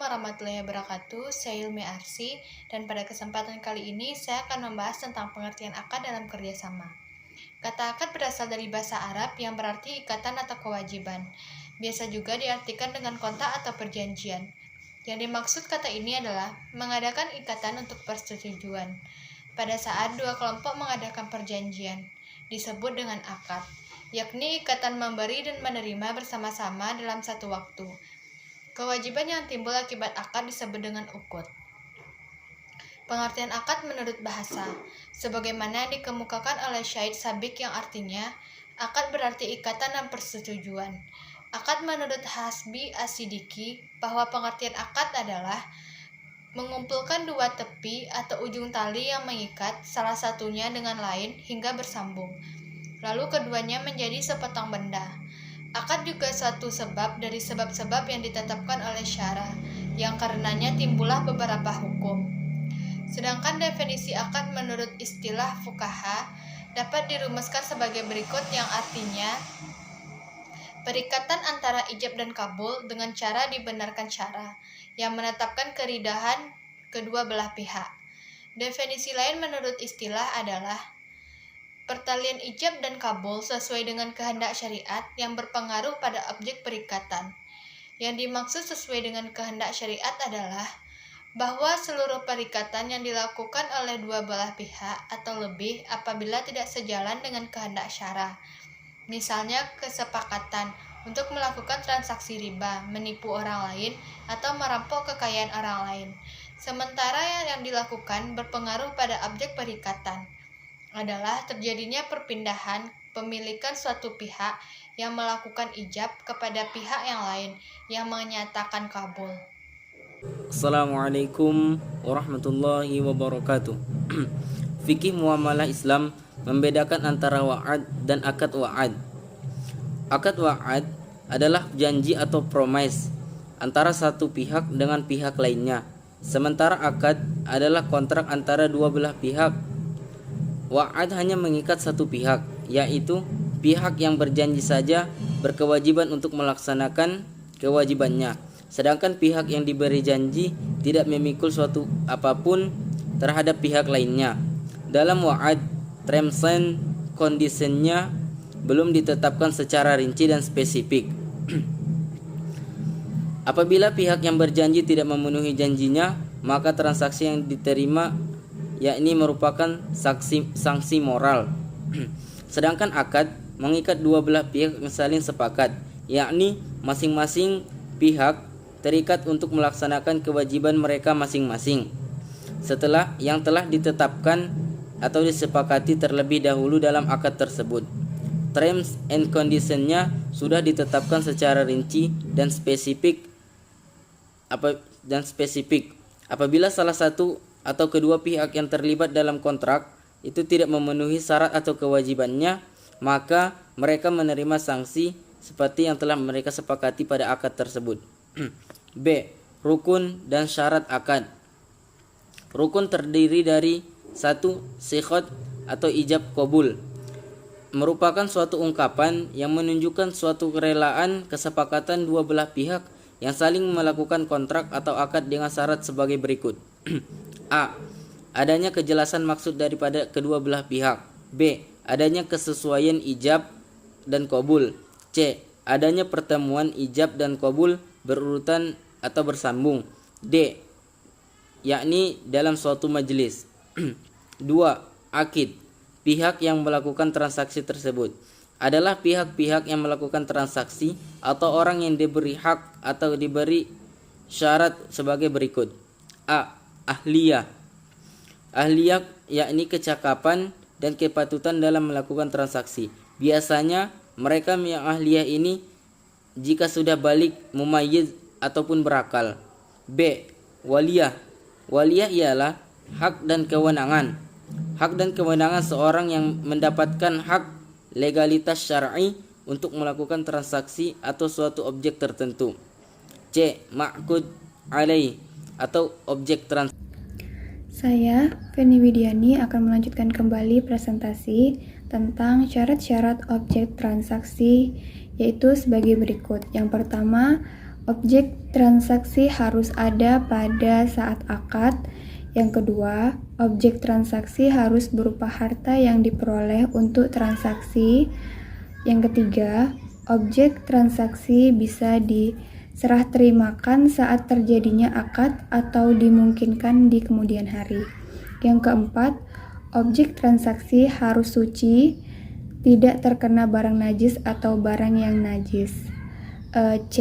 warahmatullahi wabarakatuh, saya Ilmi Arsi, dan pada kesempatan kali ini saya akan membahas tentang pengertian akad dalam kerjasama. Kata akad berasal dari bahasa Arab yang berarti ikatan atau kewajiban. Biasa juga diartikan dengan kontak atau perjanjian. Yang dimaksud kata ini adalah mengadakan ikatan untuk persetujuan. Pada saat dua kelompok mengadakan perjanjian, disebut dengan akad, yakni ikatan memberi dan menerima bersama-sama dalam satu waktu. Kewajiban yang timbul akibat akad disebut dengan ukut. Pengertian akad menurut bahasa, sebagaimana dikemukakan oleh Syahid Sabik yang artinya, akad berarti ikatan dan persetujuan. Akad menurut Hasbi As-Siddiqi bahwa pengertian akad adalah mengumpulkan dua tepi atau ujung tali yang mengikat salah satunya dengan lain hingga bersambung. Lalu keduanya menjadi sepotong benda. Akad juga suatu sebab dari sebab-sebab yang ditetapkan oleh syara, yang karenanya timbullah beberapa hukum. Sedangkan definisi akad menurut istilah fuqaha dapat dirumuskan sebagai berikut, yang artinya perikatan antara ijab dan kabul dengan cara dibenarkan syara, yang menetapkan keridahan kedua belah pihak. Definisi lain menurut istilah adalah pertalian ijab dan kabul sesuai dengan kehendak syariat yang berpengaruh pada objek perikatan. Yang dimaksud sesuai dengan kehendak syariat adalah bahwa seluruh perikatan yang dilakukan oleh dua belah pihak atau lebih apabila tidak sejalan dengan kehendak syara. Misalnya kesepakatan untuk melakukan transaksi riba, menipu orang lain, atau merampok kekayaan orang lain. Sementara yang dilakukan berpengaruh pada objek perikatan adalah terjadinya perpindahan pemilikan suatu pihak yang melakukan ijab kepada pihak yang lain yang menyatakan kabul. Assalamualaikum warahmatullahi wabarakatuh. Fikih muamalah Islam membedakan antara wa'ad dan akad wa'ad. Akad wa'ad adalah janji atau promise antara satu pihak dengan pihak lainnya. Sementara akad adalah kontrak antara dua belah pihak. Wa'ad hanya mengikat satu pihak, yaitu pihak yang berjanji saja berkewajiban untuk melaksanakan kewajibannya. Sedangkan pihak yang diberi janji tidak memikul suatu apapun terhadap pihak lainnya. Dalam wa'ad, terms and condition-nya belum ditetapkan secara rinci dan spesifik. Apabila pihak yang berjanji tidak memenuhi janjinya, maka transaksi yang diterima yakni merupakan sanksi moral. Sedangkan akad mengikat dua belah pihak yang saling sepakat, yakni masing-masing pihak terikat untuk melaksanakan kewajiban mereka masing-masing setelah yang telah ditetapkan atau disepakati terlebih dahulu dalam akad tersebut. Terms and condition-nya sudah ditetapkan secara rinci dan spesifik. Apabila salah satu atau kedua pihak yang terlibat dalam kontrak itu tidak memenuhi syarat atau kewajibannya, maka mereka menerima sanksi seperti yang telah mereka sepakati pada akad tersebut. B. Rukun dan syarat akad. Rukun terdiri dari 1. Sighah atau ijab qabul, merupakan suatu ungkapan yang menunjukkan suatu kerelaan kesepakatan dua belah pihak yang saling melakukan kontrak atau akad dengan syarat sebagai berikut. A. Adanya kejelasan maksud daripada kedua belah pihak. B. Adanya kesesuaian ijab dan qabul. C. Adanya pertemuan ijab dan qabul berurutan atau bersambung. D. Yakni dalam suatu majelis. 2. Akid. Pihak yang melakukan transaksi tersebut adalah pihak-pihak yang melakukan transaksi atau orang yang diberi hak atau diberi syarat sebagai berikut. A. Ahliyah. Ahliyah yakni kecakapan dan kepatutan dalam melakukan transaksi. Biasanya mereka yang ahliyah ini jika sudah balik, mumayyiz ataupun berakal. B. Waliyah. Waliyah ialah hak dan kewenangan. Hak dan kewenangan seorang yang mendapatkan hak legalitas syar'i untuk melakukan transaksi atau suatu objek tertentu. C. Ma'qud alaih atau objek transaksi. Saya, Feni Widiani, akan melanjutkan kembali presentasi tentang syarat-syarat objek transaksi, yaitu sebagai berikut. Yang pertama, objek transaksi harus ada pada saat akad. Yang kedua, objek transaksi harus berupa harta yang diperoleh untuk transaksi. Yang ketiga, objek transaksi bisa diserah terimakan saat terjadinya akad atau dimungkinkan di kemudian hari. Yang keempat, objek transaksi harus suci, tidak terkena barang najis atau barang yang najis. C.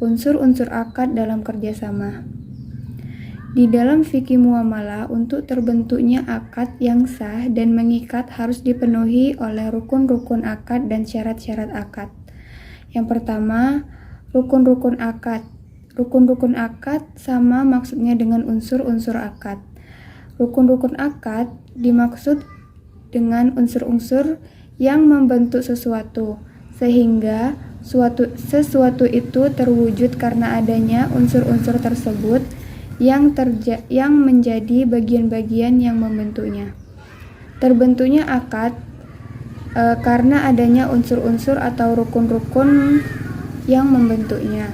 Unsur-unsur akad dalam kerjasama. Di dalam fikih muamalah, untuk terbentuknya akad yang sah dan mengikat harus dipenuhi oleh rukun-rukun akad dan syarat-syarat akad. Yang pertama, rukun-rukun akad. Rukun-rukun akad sama maksudnya dengan unsur-unsur akad. Rukun-rukun akad dimaksud dengan unsur-unsur yang membentuk sesuatu, sehingga sesuatu itu terwujud karena adanya unsur-unsur tersebut yang menjadi bagian-bagian yang membentuknya. Terbentuknya akad karena adanya unsur-unsur atau rukun-rukun yang membentuknya.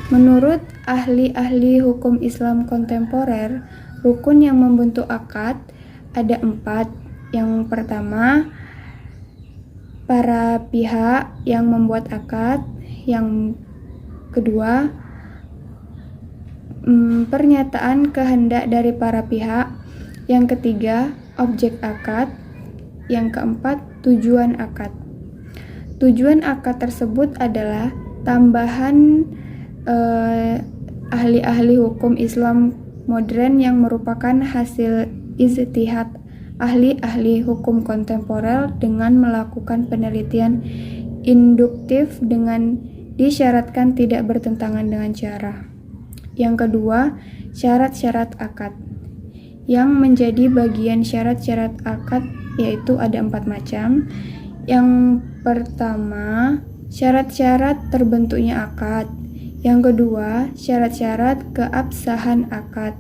Menurut ahli-ahli hukum Islam kontemporer, rukun yang membentuk akad ada 4. Yang pertama, para pihak yang membuat akad. Yang kedua, pernyataan kehendak dari para pihak. Yang ketiga, objek akad. Yang keempat, tujuan akad. Tujuan akad tersebut adalah tambahan ahli-ahli hukum Islam modern yang merupakan hasil ijtihad ahli-ahli hukum kontemporer dengan melakukan penelitian induktif dengan disyaratkan tidak bertentangan dengan syarah. Yang kedua, syarat-syarat akad. Yang menjadi bagian syarat-syarat akad yaitu ada 4 macam. Yang pertama, syarat-syarat terbentuknya akad. Yang kedua, syarat-syarat keabsahan akad.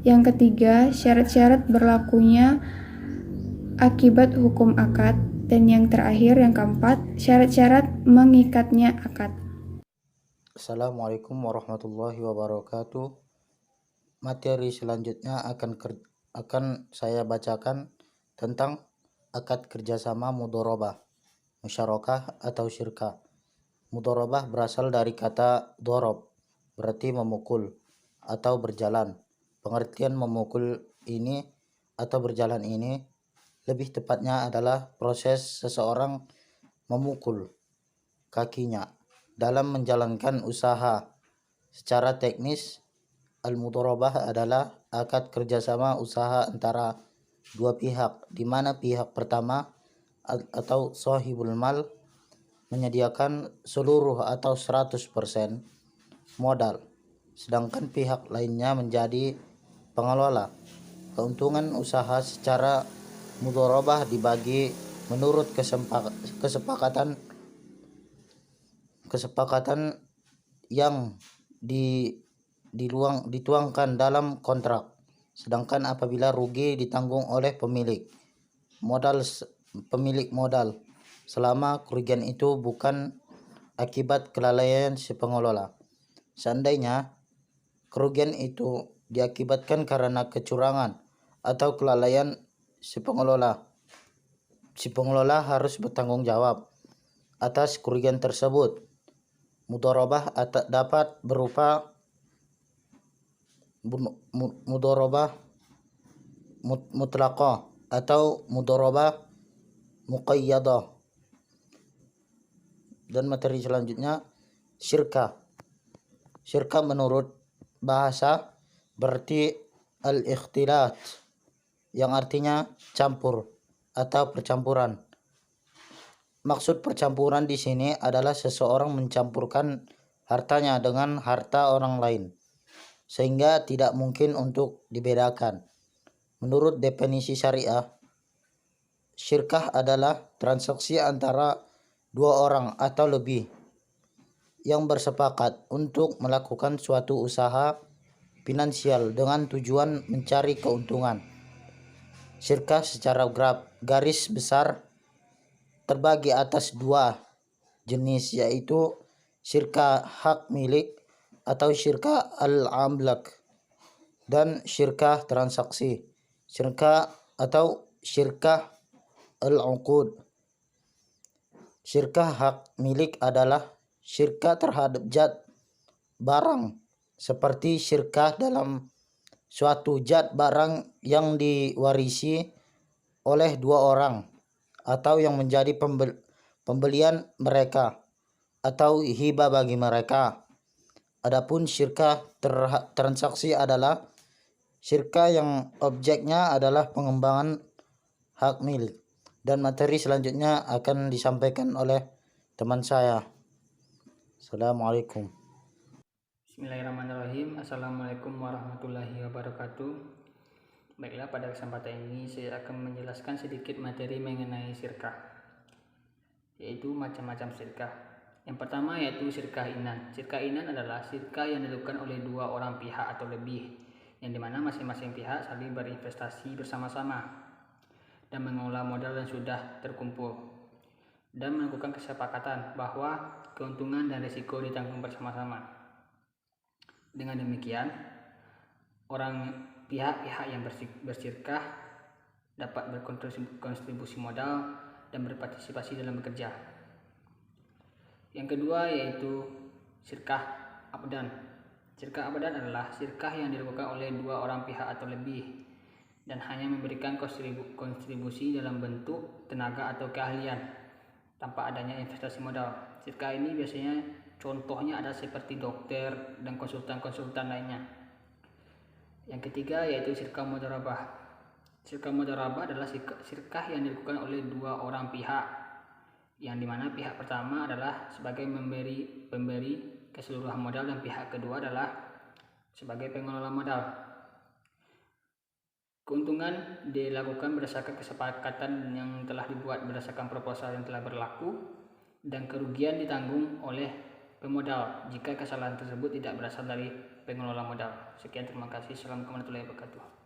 Yang ketiga, syarat-syarat berlakunya akibat hukum akad. Dan yang terakhir, yang keempat, syarat-syarat mengikatnya akad. Assalamualaikum warahmatullahi wabarakatuh. Materi selanjutnya akan saya bacakan tentang akad kerjasama mudharabah, musyarakah atau syirkah. Mudharabah berasal dari kata dorob, berarti memukul atau berjalan. Pengertian memukul ini atau berjalan ini lebih tepatnya adalah proses seseorang memukul kakinya dalam menjalankan usaha. Secara teknis, al-mudharabah adalah akad kerjasama usaha antara dua pihak, di mana pihak pertama atau sahibul mal menyediakan seluruh atau 100% modal, sedangkan pihak lainnya menjadi pengelola. Keuntungan usaha secara mudharabah dibagi menurut kesepakatan yang dituangkan dalam kontrak. Sedangkan apabila rugi ditanggung oleh pemilik modal selama kerugian itu bukan akibat kelalaian si pengelola. Seandainya kerugian itu diakibatkan karena kecurangan atau kelalaian si pengelola harus bertanggung jawab atas kerugian tersebut. Mudharabah dapat berupa mudharabah mutlaqah atau mudharabah muqayyadah. Dan materi selanjutnya, syirkah. Syirkah menurut bahasa berarti al-ikhtilat, yang artinya campur atau percampuran. Maksud percampuran di sini adalah seseorang mencampurkan hartanya dengan harta orang lain, sehingga tidak mungkin untuk dibedakan. Menurut definisi syariah, syirkah adalah transaksi antara dua orang atau lebih yang bersepakat untuk melakukan suatu usaha finansial dengan tujuan mencari keuntungan. Syirkah secara garis besar terbagi atas dua jenis, yaitu syirkah hak milik atau syirkah al-amlak dan syirkah transaksi, syirkah atau syirkah al-uqud. Syirkah hak milik adalah syirkah terhadap zat barang, seperti syirkah dalam suatu zat barang yang diwarisi oleh dua orang atau yang menjadi pembelian mereka atau hibah bagi mereka. Adapun syirkah transaksi adalah syirkah yang objeknya adalah pengembangan hak milik, dan materi selanjutnya akan disampaikan oleh teman saya. Assalamualaikum. Bismillahirrahmanirrahim. Assalamualaikum warahmatullahi wabarakatuh. Baiklah, pada kesempatan ini saya akan menjelaskan sedikit materi mengenai syirkah, yaitu macam-macam syirkah. Yang pertama yaitu syirkah inan. Syirkah inan adalah syirkah yang dilakukan oleh dua orang pihak atau lebih, yang dimana masing-masing pihak saling berinvestasi bersama-sama dan mengelola modal yang sudah terkumpul, dan melakukan kesepakatan bahwa keuntungan dan risiko ditanggung bersama-sama. Dengan demikian, pihak-pihak yang bersyirkah dapat berkontribusi modal dan berpartisipasi dalam bekerja. Yang kedua yaitu syirkah abdan. Syirkah abdan adalah syirkah yang dilakukan oleh dua orang pihak atau lebih dan hanya memberikan kontribusi dalam bentuk tenaga atau keahlian tanpa adanya investasi modal. Syirkah ini biasanya contohnya ada seperti dokter dan konsultan-konsultan lainnya. Yang ketiga yaitu syirkah mudharabah. Syirkah mudharabah adalah syirkah yang dilakukan oleh dua orang pihak, yang dimana pihak pertama adalah sebagai pemberi keseluruhan modal dan pihak kedua adalah sebagai pengelola modal. Keuntungan dilakukan berdasarkan kesepakatan yang telah dibuat berdasarkan proposal yang telah berlaku, dan kerugian ditanggung oleh pemodal jika kesalahan tersebut tidak berasal dari pengelola modal. Sekian, terima kasih. Assalamualaikum warahmatullahi wabarakatuh.